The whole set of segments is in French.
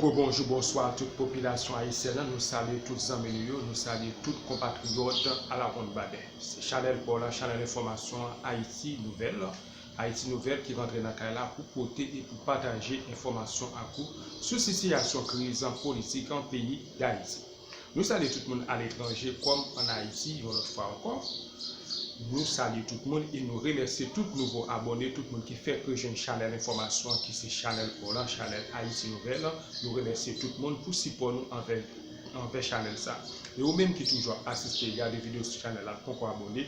Encore bonjour, bonsoir à toute population haïtienne. Nous saluons tous les amis, nous saluons tous les compatriotes à la ronde Badet. C'est Chanel pour la Chanel Information Haïti Nouvelle. Haïti Nouvelle qui rentre dans la là pour porter et pour partager informations à coup sur la situation crise politique en pays d'Haïti. Nous saluons tout le monde à l'étranger comme en Haïti, une autre fois encore. Nous saluons tout le monde et nous remercions tous les nouveaux abonnés, tout le monde qui fait que j'ai une Chanel Information qui c'est Chanel pour la Chanel Haïti Nouvelle. Nous remercions tout le monde pour support nous envers Chanel ça. Et vous même qui toujours assistez, regardez des vidéos sur Chanel là, pour abonner.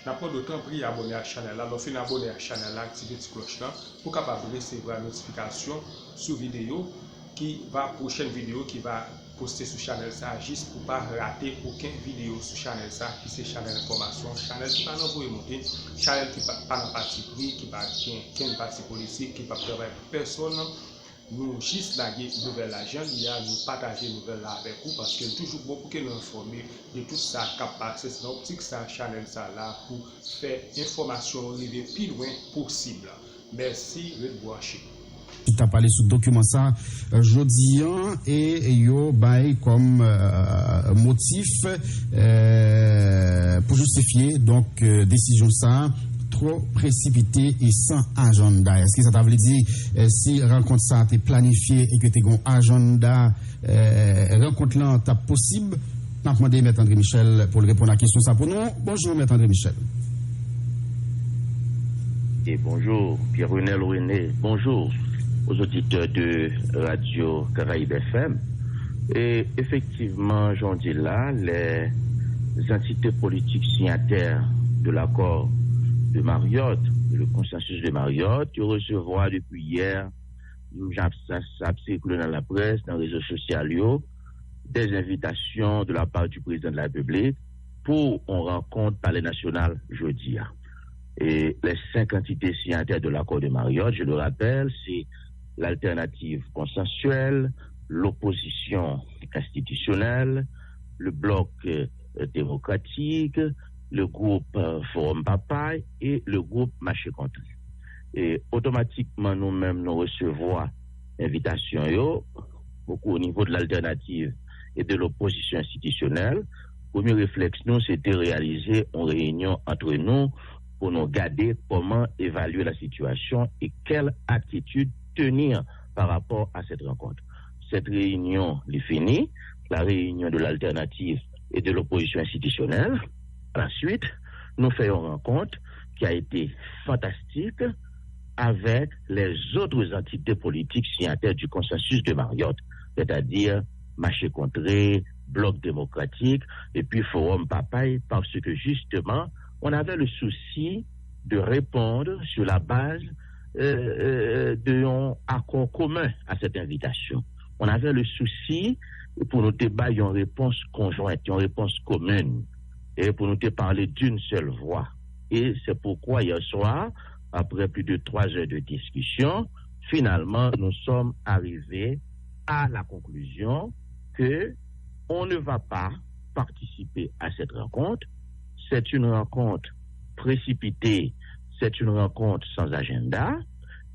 N'a pas d'autant pris abonner à Chanel là, donc abonner à Chanel là, activer la cloche là pour capable recevoir la notification sur vidéo qui va prochaine vidéo qui va poster sur Chanel ça juste pour pas rater aucune vidéo sur Chanel ça qui c'est Chanel Information, Chanel qui va nous monter, Chanel qui pas dans parti pris, qui pas qu'un parti politique, qui pas travailler pour personne. Nous juste la nouvelle agent, nous partager nouvelle là avec vous parce que toujours bon pour que nous informer de tout ça capable accès dans optique ça Chanel ça là pour faire information arriver plus loin possible. Merci de watcher. Tu as parlé sur le document ça jeudi et yo bail comme motif pour justifier donc décision ça trop précipité et sans agenda. Est-ce que ça t'a voulu dire si rencontre ça t'es planifié et que t'es un agenda rencontre là t'as possible? N'a demandé M. André Michel pour répondre à la question ça pour nous. Bonjour M. André Michel. Et bonjour Pierre-Renel René. Bonjour aux auditeurs de Radio Caraïbe FM. Et effectivement, j'en dis là, les entités politiques signataires de l'accord de Marriott, le consensus de Marriott, tu recevras depuis hier, ça circule dans la presse, dans les réseaux sociaux, des invitations de la part du président de la République pour une rencontre palais national jeudi. Et les 5 entités signataires de l'accord de Marriott, je le rappelle, c'est l'alternative consensuelle, l'opposition institutionnelle, le bloc démocratique, le groupe Forum Papaye et le groupe Marché Contré. Et automatiquement, nous-mêmes, nous recevons invitation beaucoup au niveau de l'alternative et de l'opposition institutionnelle. Premier réflexe, nous, c'était réaliser une réunion entre nous pour nous garder comment évaluer la situation et quelle attitude tenir par rapport à cette rencontre. Cette réunion est finie, la réunion de l'alternative et de l'opposition institutionnelle. Ensuite, nous faisons une rencontre qui a été fantastique avec les autres entités politiques signataires du consensus de Marriott, c'est-à-dire Marché Contré, Bloc démocratique et puis Forum Papaye, parce que justement, on avait le souci de répondre sur la base d'un accord commun à cette invitation. On avait le souci pour nous débattre une réponse conjointe, une réponse commune, et pour nous parler d'une seule voix. Et c'est pourquoi hier soir, après plus de 3 heures de discussion, finalement, nous sommes arrivés à la conclusion que on ne va pas participer à cette rencontre. C'est une rencontre précipitée, c'est une rencontre sans agenda.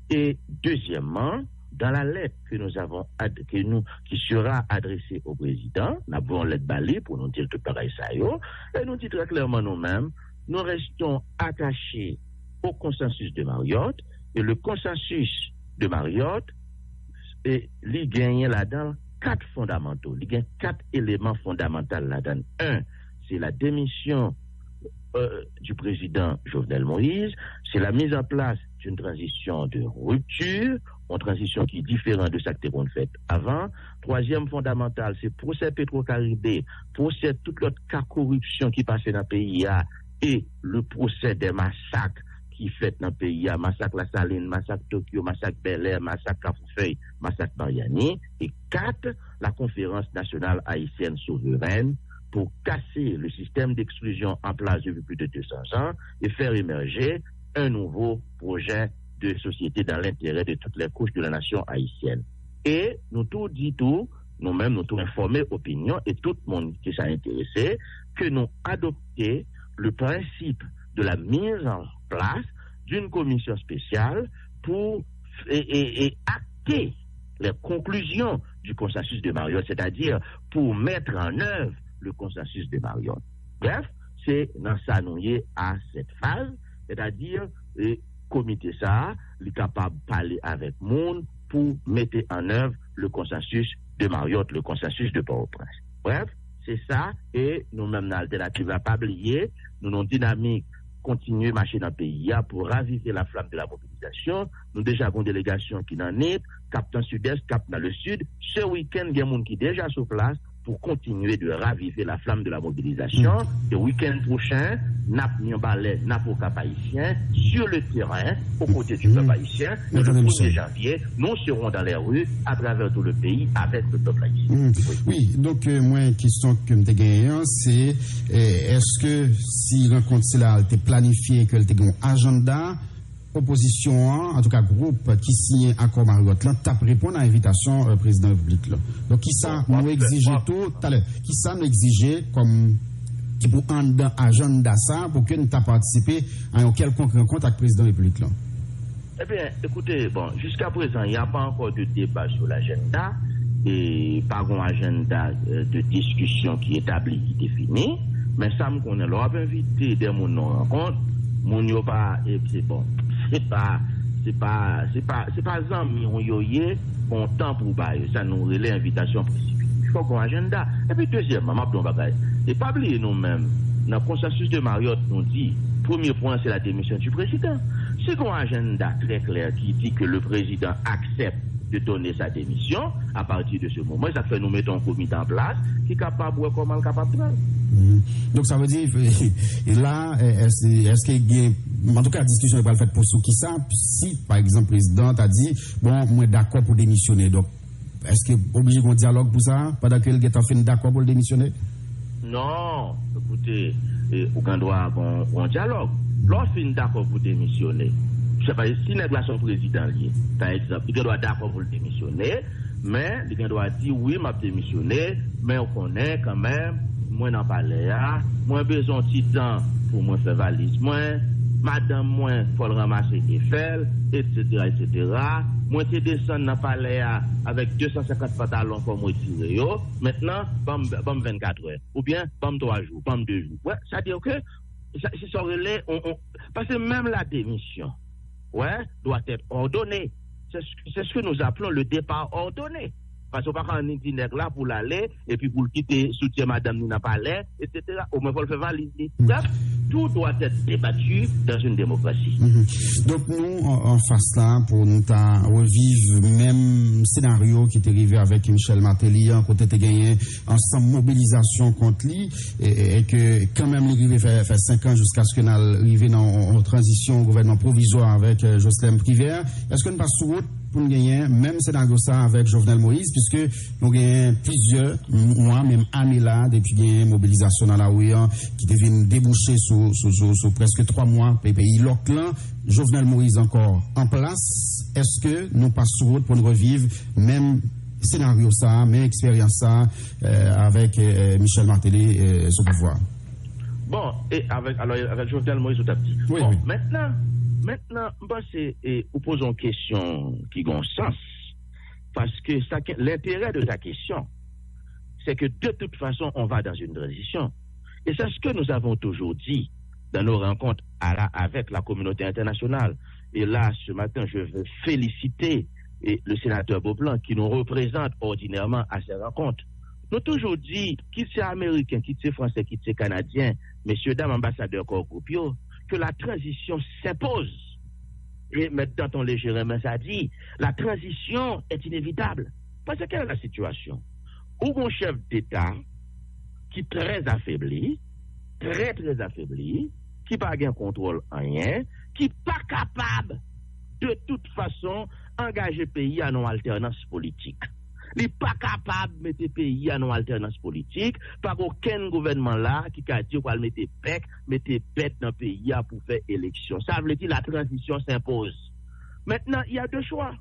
Et deuxièmement, dans la lettre que nous avons, qui sera adressée au président, nous avons une lettre balée pour nous dire tout pareil ça et nous dit très clairement nous-mêmes, nous restons attachés au consensus de Marriott, et le consensus de Marriott, il gagne là-dedans 4 fondamentaux, il gagne 4 éléments fondamentaux là-dedans. 1, c'est la démission du président Jovenel Moïse, c'est la mise en place d'une transition de rupture, une transition qui est différente de ce que on fait avant. 3e fondamental, c'est procès Petro-Caribé, procès toute l'autre cas corruption qui passait dans le pays et le procès des massacres qui fait dans le pays, massacre La Saline, massacre Tokyo, massacre Bel Air, massacre Cafoufeuille, massacre Mariani. Et 4, la conférence nationale haïtienne souveraine pour casser le système d'exclusion en place depuis plus de 200 ans et faire émerger un nouveau projet de société dans l'intérêt de toutes les couches de la nation haïtienne. Et nous tout dit tout, nous-mêmes nous tout informé opinion et tout le monde qui s'est intéressé que nous adopté le principe de la mise en place d'une commission spéciale pour acter les conclusions du consensus de Marriott, c'est-à-dire pour mettre en œuvre le consensus de Marriott. Bref, c'est dans ça nous y est à cette phase, c'est-à-dire le comité ça, il est capable de parler avec monde pour mettre en œuvre le consensus de Marriott, le consensus de Port-au-Prince. Bref, c'est ça, et nous-mêmes, dans l'alternative, à pas oublier, nous avons dynamique, continuer à marcher dans le pays pour raviver la flamme de la mobilisation. Nous déjà avons une délégation qui en est, cap dans le sud-est, cap dans le sud. Ce week-end, il y a des gens qui sont déjà sur place pour continuer de raviver la flamme de la mobilisation. Le week-end prochain, n'a pas au Cap haïtien, sur le terrain, aux côtés du Cap haïtien. Le 1er janvier, nous serons dans les rues, à travers tout le pays, avec le peuple haïtien. Oui, donc, moi, une question que je gagne, c'est est-ce que si rencontre cela était planifié, que tu un agenda, opposition, en tout cas groupe qui signe accord Marriott, là, tape répondre à l'invitation président de la République. Là. Donc, qui ça nous exige tout à l'heure? Qui ça nous exige comme qui pour un agenda ça pour que nous t'as participé à une quelconque rencontre avec le président de la République là? Eh bien, écoutez, bon, jusqu'à présent, il n'y a pas encore de débat sur l'agenda et pas un agenda de discussion qui est établi, qui est défini, mais ça me connaît. On va inviter des gens à rencontre, mon yo pas, et c'est bon. C'est pas amis on yoyé content pour bailler ça nous relève invitation précipitée il faut qu'on agenda et puis deuxièmement m'abdon bagay et pas oublier nous-mêmes dans le consensus de Marriott nous dit premier point c'est la démission du président c'est un agenda très clair qui dit que le président accepte de donner sa démission à partir de ce moment ça fait nous mettons un comité en place qui est capable de comment capable de donc ça veut dire et là est-ce qu'il y a en tout cas la discussion n'est pas faite pour ceux qui savent si par exemple le président a dit bon moi d'accord pour démissionner donc est-ce qu'il est obligé qu'on dialogue pour ça pendant que le gars fait d'accord pour le démissionner non écoutez on doit avoir un dialogue lorsqu'on fin d'accord pour démissionner je sais pas si négociation président lié par exemple il doit d'accord pour le démissionner mais il doit dire oui m'a démissionné mais on connaît quand même moi n'en parler moi besoin de temps pour moi faire valise moi madame moi faut le ramasser Eiffel etc. moi te descendre dans palais avec 250 pantalons pour moi tirer yo maintenant bam 24 heures ou bien bam 3 jours bam 2 jours ouais ça dit que c'est ça relais parce que même la démission ouais doit être ordonnée c'est ce que nous appelons le départ ordonné parce qu'on pas un itinéraire là pour l'aller et puis pour le quitter soutien madame Nina Palais etc. au moins faut le faire valider bref tout doit être débattu dans une démocratie. Donc nous en face là pour nous revivre même scénario qui est arrivé avec Michel Martelly en côté de gagné ensemble mobilisation contre lui et que quand même il fait 5 ans jusqu'à ce qu'on arrive en transition au gouvernement provisoire avec Jocelyn Privert est-ce qu'on passe sous route pour nous gagner même scénario ça avec Jovenel Moïse puisque nous gagnons plusieurs mois même années là depuis une mobilisation dans la rue qui devient déboucher sur presque 3 mois pays Loclan Jovenel Moïse encore en place est-ce que nous passons route pour nous revivre même scénario ça même expérience ça avec Michel Martelly sous pouvoir bon et avec Jovenel Moïse tout à petit oui, bon, oui. Maintenant, nous posons une question qui a un sens. Parce que l'intérêt de ta question, c'est que de toute façon, on va dans une transition. Et c'est ce que nous avons toujours dit dans nos rencontres avec la communauté internationale. Et là, ce matin, je veux féliciter le sénateur Beaublanc qui nous représente ordinairement à ces rencontres. Nous avons toujours dit, quitte c'est américain, quitte c'est français, quitte c'est canadien, messieurs, dames, ambassadeurs, Corcoupio, que la transition s'impose. Et maintenant, ton léger remède a dit, la transition est inévitable. Parce que quelle est la situation? Où mon chef d'État, qui est très affaibli, très affaibli, qui n'a pas de contrôle en rien, qui n'est pas capable de toute façon engager le pays à non alternance politique. Il n'est pas capable de mettre le pays à non alternance politique, par aucun gouvernement là qui a dit qu'on va mettre bête dans le pays pour faire élection. Ça veut dire que la transition s'impose. Maintenant, il y a deux choix.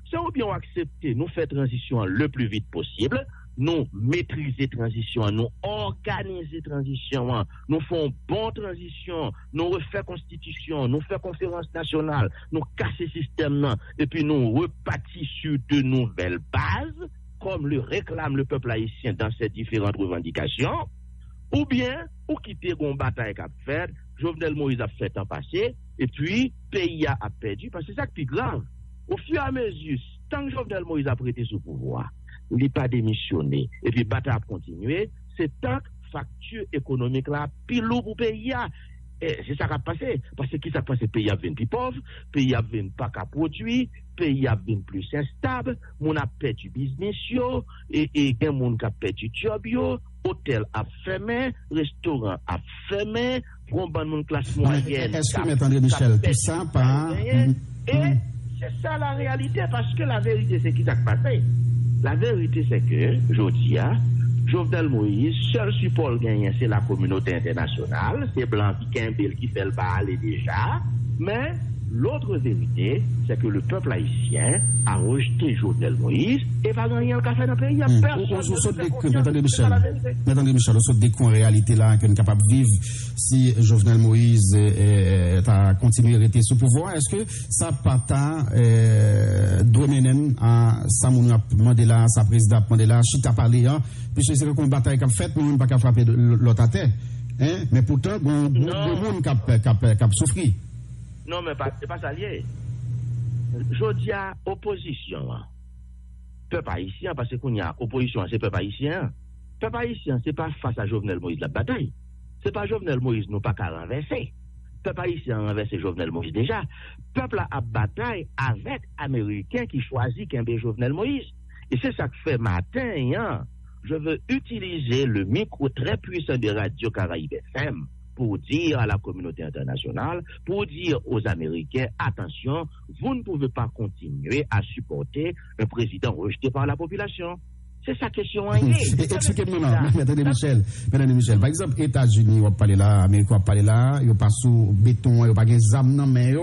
Si ou bien on accepte, nous faire transition le plus vite possible, nous maîtriser transition, nous organiser transition, nous faisons bonne transition, nous refaire constitution, nous faire conférence nationale, nous casser système, et puis nous repartir sur de nouvelles bases, comme le réclame le peuple haïtien dans ses différentes revendications, ou bien, ou quitter une bataille qu'a fait, Jovenel Moïse a fait en passé, et puis, pays a perdu, parce que c'est ça qui est grave. Au fur et à mesure, tant que Jovenel Moïse a prêté sous pouvoir, il n'est pas démissionné, et puis bataille a continué, c'est tant que facture économique là, pile lourd pour pays. Et c'est ça qui a passé. Parce que qui s'est passé? Pays a devenu plus pauvre, pays a devenu pas qu'à produire, pays a devenu plus instable, mon a perdu business yo, et gen moun a perdu job yo, hôtel a fermé, restaurant a fermé, bon moun classe moyenne. Est-ce que M. André Michel, tout ça par... Et c'est ça la réalité, parce que la vérité c'est qui s'est passé. La vérité, c'est que, je dis, Jovenel Moïse, seul support gagnant, c'est la communauté internationale, c'est Blanc qui fait le bal déjà, mais l'autre vérité, c'est que le peuple haïtien a rejeté Jovenel Moïse et va gagner le café dans le pays. Il y a personne. Mesdames et Michel, on saute des coups en réalité là, qu'on est capable de vivre si Jovenel Moïse a continué à rester sous pouvoir. Est-ce que ça partant Domenen à Samouna Mandela, sa président Mandela, Chita parlé, puisque c'est une bataille qu'a fait, nous ne pas qu'à frapper l'autre à terre. Mais pourtant, beaucoup de monde qui a souffert. Non, mais c'est pas ça lié. Je dis à opposition. Peuple haïtien, parce qu'on y a opposition, c'est peuple haïtien. Peuple haïtien, c'est pas face à Jovenel Moïse la bataille. C'est pas Jovenel Moïse, nous pas qu'à renverser. Peuple haïtien a renversé Jovenel Moïse déjà. Peuple a bataille avec Américains qui choisit qu'un Jovenel Moïse. Et c'est ça que fait matin, je veux utiliser le micro très puissant de Radio Caraïbes FM pour dire à la communauté internationale, pour dire aux Américains, attention, vous ne pouvez pas continuer à supporter un président rejeté par la population. C'est sa question. Expliquez-moi, Mesdames et Michel. Par exemple, États-Unis, on parle là, Amérique, on parle là, ils passent sous béton, ils n'ont pas de zam dans mais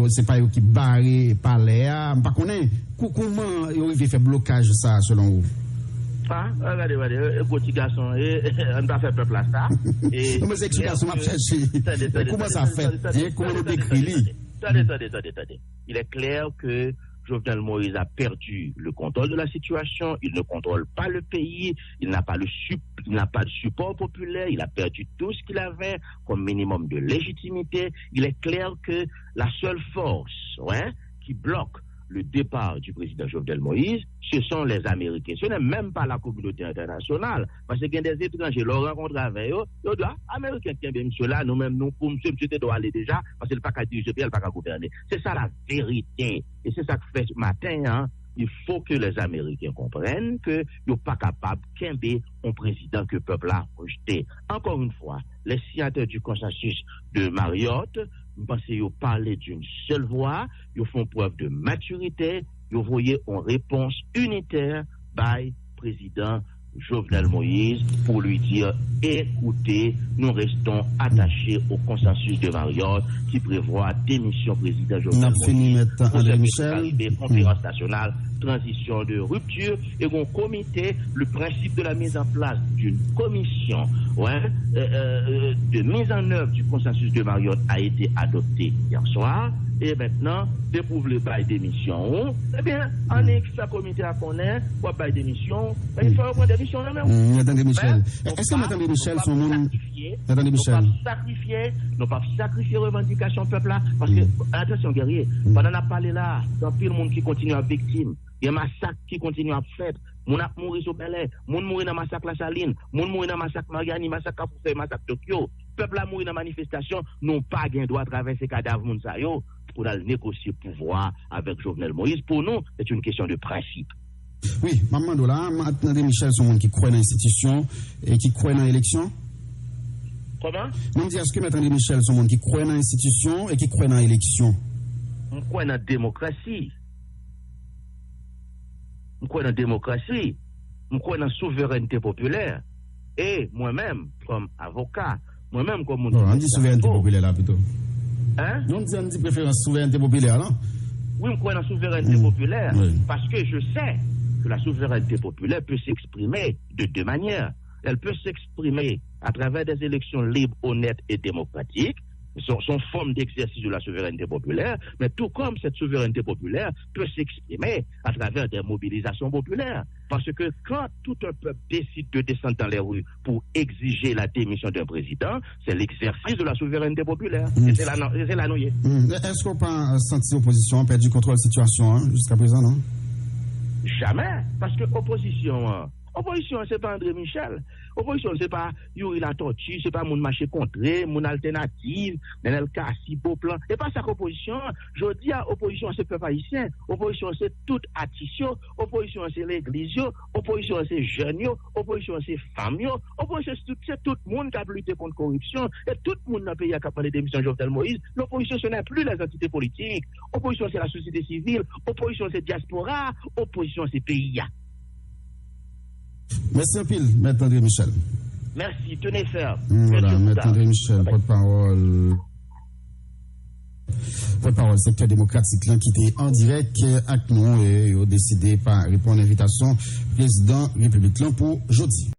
c'est pas eux qui barrent par l'air. Je ne sais pas comment ils arrivent à faire blocage ça, selon vous. Regardez, petit garçon, on va faire peuple à ça. Non, mais c'est explication, je chercher. Comment ça fait? Comment on décrit? Attendez. Il est clair que Jovenel Moïse a perdu le contrôle de la situation, il ne contrôle pas le pays, il n'a pas de support populaire, il a perdu tout ce qu'il avait comme minimum de légitimité. Il est clair que la seule force qui bloque le départ du président Jovenel Moïse, ce sont les Américains. Ce n'est même pas la communauté internationale. Parce qu'il y a des étrangers, leur rencontre avec eux, ils disent, Américains qui aiment monsieur là, nous-mêmes, nous, pour monsieur, doit aller déjà, parce qu'il n'y a pas qu'à diriger, il n'y a pas qu'à gouverner. C'est ça la vérité. Et c'est ça que fait ce matin, il faut que les Américains comprennent qu'ils ne sont pas capables d'aimer un président que le peuple a rejeté. Encore une fois, les signataires du consensus de Marriott, je pense qu'ils parlent d'une seule voix, ils font preuve de maturité, ils voyaient en réponse unitaire by président Jovenel Moïse pour lui dire écoutez, nous restons attachés au consensus de Marriott qui prévoit démission président Jovenel Moïse pour cette conférence nationale, transition de rupture et mon comité, le principe de la mise en place d'une commission de mise en œuvre du consensus de Marriott a été adopté hier soir. Et maintenant, déprouve le bail d'émission. Eh bien, on est que comité à connaître, pour bail d'émission, il faut prendre des missions là-même. Attendez, Michel. Est-ce que Madame Michel, son monde. Attendez, Michel. Nous pas sacrifier revendication peuple là. Parce que, attention, guerrier, pendant la parler là, il y a pile de monde qui continue à victime. Il y a un massacre qui continue à faire. Moun a mouru sur Belé, moun mouru dans massacre La Saline, moun mouru dans massacre Mariani, massacre Kafoufe, massacre Tokyo. Peuple a mouru dans manifestation, non pas gain droit traverser cadavre moun sa yo pour aller négocier pouvoir avec Jovenel Moïse. Pour nous, c'est une question de principe. Oui, Maman Dola, André Michel, c'est un monde qui croit dans l'institution et qui croit dans l'élection. Comment? Je dis, est-ce que André Michel, c'est un monde qui croit dans l'institution et qui croit dans l'élection? On croit dans la démocratie. Je crois dans la démocratie, je crois dans la souveraineté populaire. Et moi-même, comme avocat, moi-même comme... on dit souveraineté populaire là plutôt. Hein? On dit préférence souveraineté populaire là? Oui, je crois dans la souveraineté populaire parce que je sais que la souveraineté populaire peut s'exprimer de deux manières. Elle peut s'exprimer à travers des élections libres, honnêtes et démocratiques, sont forme d'exercice de la souveraineté populaire, mais tout comme cette souveraineté populaire peut s'exprimer à travers des mobilisations populaires. Parce que quand tout un peuple décide de descendre dans les rues pour exiger la démission d'un président, c'est l'exercice de la souveraineté populaire. Et c'est la noyée. Est-ce qu'on peut sentir l'opposition perdre du contrôle de la situation jusqu'à présent, non? Jamais. Parce que opposition, c'est pas André Michel. Opposition, c'est pas Yuri la tortue, c'est pas mon marché contré, mon alternative, Nenel Kassi, Beauplan. Et pas ça qu'opposition. Je dis à opposition, c'est peuple haïtien. Opposition, c'est toute attissio. Opposition, c'est l'église. Opposition, c'est jeunes. Opposition, c'est femmes. Opposition, c'est tout le monde qui a lutté contre la corruption. Et tout le monde dans le pays a parlé des démission de Jovenel Moïse. L'opposition, ce n'est plus les entités politiques. Opposition, c'est la société civile. Opposition, c'est diaspora. Opposition, c'est pays. Merci un pile, Maître André Michel. Merci, tenez ferme. Voilà, Maître André Michel, porte-parole secteur démocratique qui était en direct avec nous et a décidé par répondre à l'invitation président République pour jeudi.